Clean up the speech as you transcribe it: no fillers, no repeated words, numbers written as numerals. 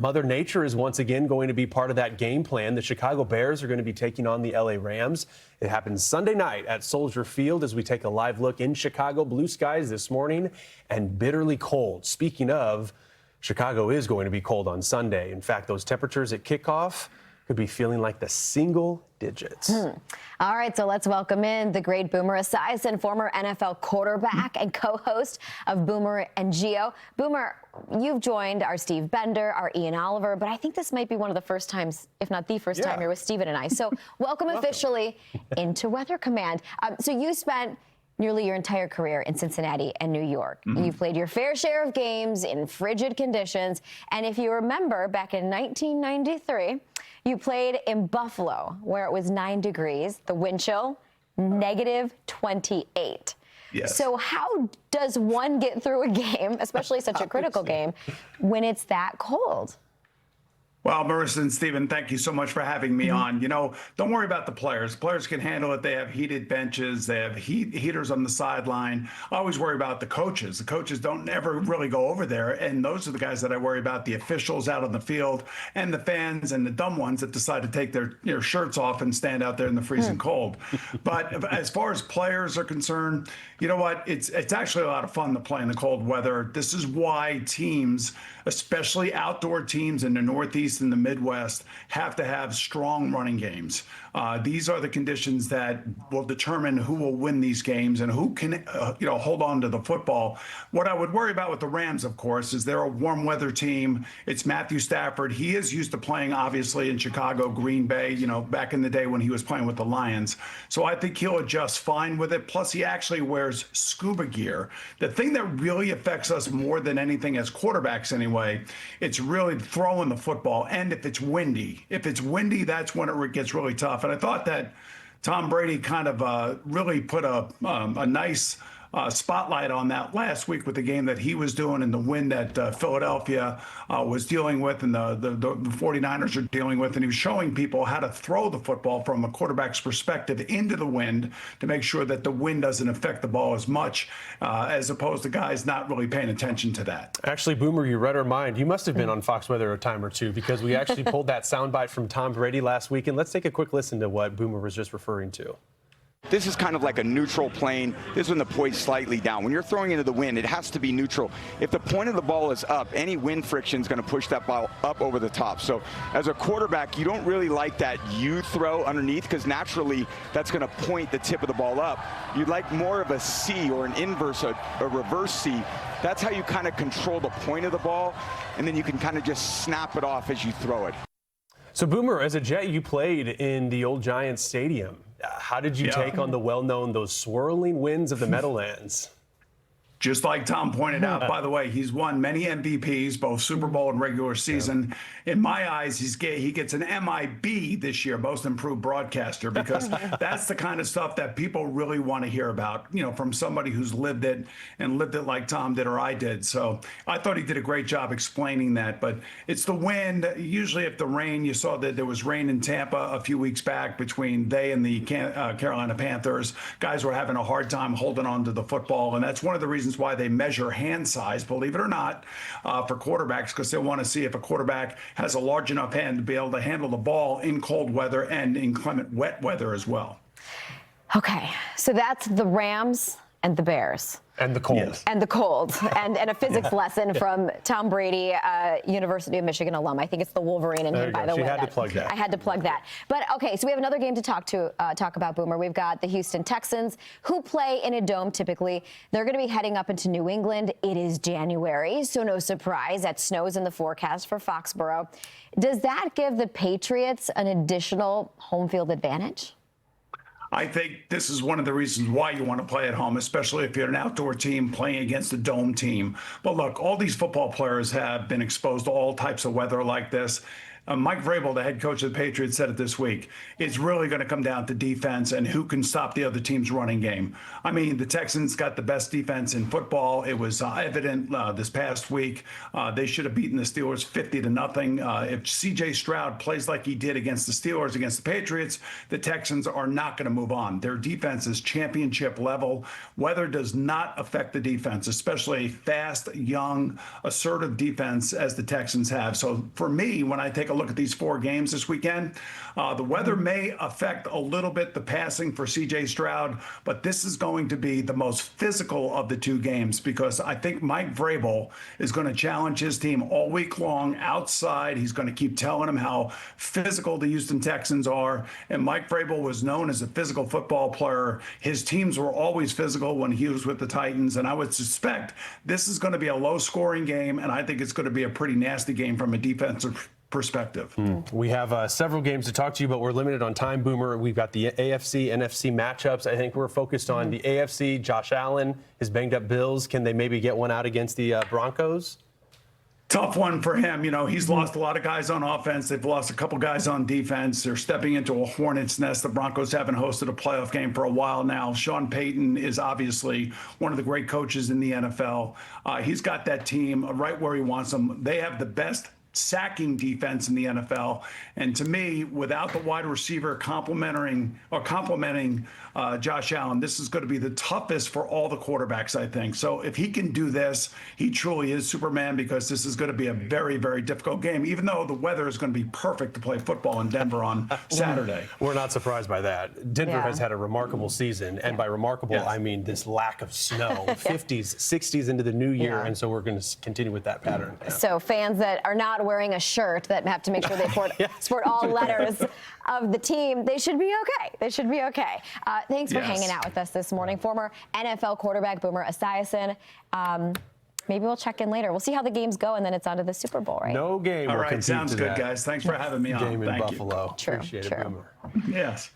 Mother Nature is once again going to be part of that game plan. The Chicago Bears are going to be taking on the LA Rams. It happens Sunday night at Soldier Field as we take a live look in Chicago. Blue skies this morning and bitterly cold. Speaking of, Chicago is going to be cold on Sunday. In fact, those temperatures at kickoff could be feeling like the single digits. All right, so let's welcome in the great Boomer Esiason, former NFL quarterback and co-host of Boomer and Gio. Boomer, you've joined our Steve Bender, our Ian Oliver, but I think this might be one of the first times, if not the first time, you're with Steven and I. So welcome officially into Weather Command. So you spent nearly your entire career in Cincinnati and New York. You've played your fair share of games in frigid conditions. And if you remember, back in 1993, you played in Buffalo, where it was 9 degrees, the wind chill, -28. Yes. So how does one get through a game, especially such a critical game, when it's that cold? Well, Marissa and Stephen, thank you so much for having me on. You know, don't worry about the players. Players can handle it. They have heated benches. They have heaters on the sideline. I always worry about the coaches. The coaches don't ever really go over there. And those are the guys that I worry about, the officials out on the field and the fans and the dumb ones that decide to take their shirts off and stand out there in the freezing cold. But as far as players are concerned, you know what? It's actually a lot of fun to play in the cold weather. This is why teams, especially outdoor teams in the Northeast and the Midwest, have to have strong running games. These are the conditions that will determine who will win these games and who can, hold on to the football. What I would worry about with the Rams, of course, is they're a warm weather team. It's Matthew Stafford. He is used to playing, obviously, in Chicago, Green Bay, back in the day when he was playing with the Lions. So I think he'll adjust fine with it. Plus, he actually wears scuba gear. The thing that really affects us more than anything as quarterbacks anyway, it's really throwing the football. And if it's windy, that's when it gets really tough. And I thought that Tom Brady kind of really put a nice spotlight on that last week with the game that he was doing and the wind that Philadelphia was dealing with and the 49ers are dealing with. And he was showing people how to throw the football from a quarterback's perspective into the wind to make sure that the wind doesn't affect the ball as much, as opposed to guys not really paying attention to that. Actually, Boomer, you read our mind. You must have been on Fox Weather a time or two because we actually pulled that soundbite from Tom Brady last week. And let's take a quick listen to what Boomer was just referring to. This is kind of like a neutral plane. This one, the poise slightly down. When you're throwing into the wind, it has to be neutral. If the point of the ball is up, any wind friction is going to push that ball up over the top. So as a quarterback, you don't really like that U throw underneath because naturally that's going to point the tip of the ball up. You'd like more of a C or an inverse, a reverse C. That's how you kind of control the point of the ball, and then you can kind of just snap it off as you throw it. So, Boomer, as a Jet, you played in the old Giants Stadium. How did you take on the well-known, those swirling winds of the Meadowlands? Just like Tom pointed out, by the way, he's won many MVPs, both Super Bowl and regular season. In my eyes, he gets an MIB this year, Most Improved Broadcaster, because that's the kind of stuff that people really want to hear about, from somebody who's lived it like Tom did or I did. So I thought he did a great job explaining that. But it's the wind. Usually if the rain, you saw that there was rain in Tampa a few weeks back between they and the Carolina Panthers. Guys were having a hard time holding on to the football, and that's one of the reasons why they measure hand size, believe it or not, for quarterbacks, because they want to see if a quarterback has a large enough hand to be able to handle the ball in cold weather and inclement wet weather as well. Okay, so that's the Rams and the Bears. And the cold. Yes. And the cold. And a physics lesson from Tom Brady, University of Michigan alum. I think it's the Wolverine in him, by the way. She had to plug that. I had to plug that. But, okay, so we have another game to talk about, Boomer. We've got the Houston Texans, who play in a dome typically. They're going to be heading up into New England. It is January, so no surprise that snow's in the forecast for Foxborough. Does that give the Patriots an additional home field advantage? I think this is one of the reasons why you want to play at home, especially if you're an outdoor team playing against a dome team. But look, all these football players have been exposed to all types of weather like this. Mike Vrabel, the head coach of the Patriots, said it this week. It's really going to come down to defense and who can stop the other team's running game. I mean, the Texans got the best defense in football. It was evident this past week. They should have beaten the Steelers 50-0. If C.J. Stroud plays like he did against the Steelers, against the Patriots, the Texans are not going to move on. Their defense is championship level. Weather does not affect the defense, especially a fast, young, assertive defense as the Texans have. So for me, when I take a look at these 4 games this weekend, the weather may affect a little bit the passing for C.J. Stroud, but this is going to be the most physical of the 2 games because I think Mike Vrabel is going to challenge his team all week long outside. He's going to keep telling them how physical the Houston Texans are. And Mike Vrabel was known as a physical football player. His teams were always physical when he was with the Titans. And I would suspect this is going to be a low-scoring game, and I think it's going to be a pretty nasty game from a defensive perspective. We have several games to talk to you, but we're limited on time, Boomer. We've got the AFC, NFC matchups. I think we're focused on the AFC. Josh Allen, his banged-up Bills. Can they maybe get one out against the Broncos? Tough one for him. You know, he's lost a lot of guys on offense. They've lost a couple guys on defense. They're stepping into a hornet's nest. The Broncos haven't hosted a playoff game for a while now. Sean Payton is obviously one of the great coaches in the NFL. He's got that team right where he wants them. They have the best sacking defense in the NFL. And to me, without the wide receiver complementing Josh Allen, this is going to be the toughest for all the quarterbacks, I think. So if he can do this, he truly is Superman because this is going to be a very, very difficult game, even though the weather is going to be perfect to play football in Denver on Saturday. We're not surprised by that. Denver has had a remarkable season. And by remarkable, I mean this lack of snow, 50s, 60s into the new year. And so we're going to continue with that pattern. So fans that are not wearing a shirt that have to make sure they sport all letters of the team, they should be okay. They should be okay. Thanks for hanging out with us this morning. Former NFL quarterback Boomer Esiason. Maybe we'll check in later. We'll see how the games go, and then it's on to the Super Bowl, right? No game. All right, sounds good, guys. Thanks for having me on. Game in Thank Buffalo. True, Appreciate true. it, Boomer. Yes.